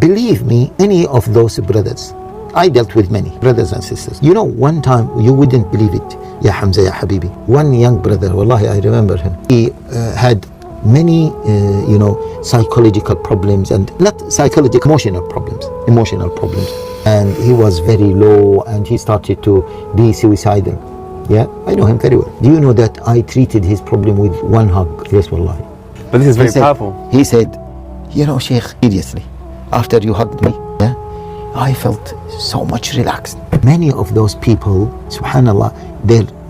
Believe me, any of those brothers, I dealt with many brothers and sisters. You know, one time, you wouldn't believe it, Ya Hamza, Ya Habibi. One young brother, wallahi, I remember him. He had many, psychological problems, and not psychological, emotional problems. And he was very low, and he started to be suicidal. Yeah, I know him very well. Do you know that I treated his problem with one hug? Yes, wallahi. But this is very powerful. He said, Sheikh, seriously, after you hugged me, yeah, I felt so much relaxed. Many of those people, subhanallah,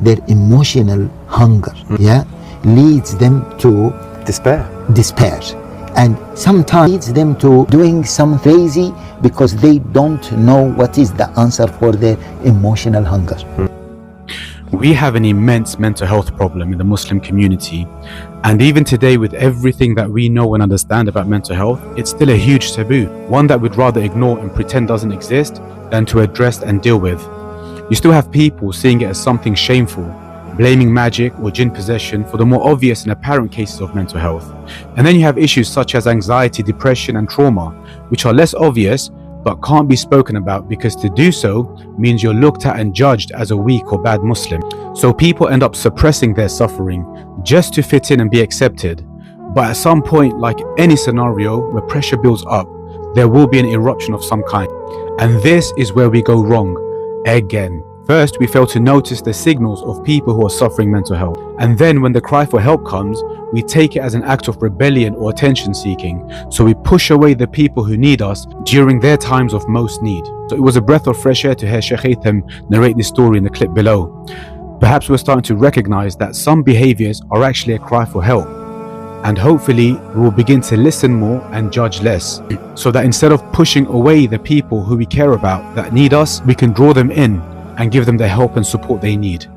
their emotional hunger, yeah, leads them to despair, and sometimes leads them to doing some crazy because they don't know what is the answer for their emotional hunger. We have an immense mental health problem in the Muslim community, and even today, with everything that we know and understand about mental health, it's still a huge taboo, one that we'd rather ignore and pretend doesn't exist than to address and deal with. You still have people seeing it as something shameful, blaming magic or jinn possession for the more obvious and apparent cases of mental health. And then you have issues such as anxiety, depression and trauma, which are less obvious but can't be spoken about because to do so means you're looked at and judged as a weak or bad Muslim. So people end up suppressing their suffering just to fit in and be accepted. But at some point, like any scenario where pressure builds up, there will be an eruption of some kind. And this is where we go wrong again. First, we fail to notice the signals of people who are suffering mental health. And then when the cry for help comes, we take it as an act of rebellion or attention seeking. So we push away the people who need us during their times of most need. So it was a breath of fresh air to hear Sheikh Haytham narrate this story in the clip below. Perhaps we're starting to recognize that some behaviors are actually a cry for help. And hopefully we will begin to listen more and judge less. So that instead of pushing away the people who we care about that need us, we can draw them in and give them the help and support they need.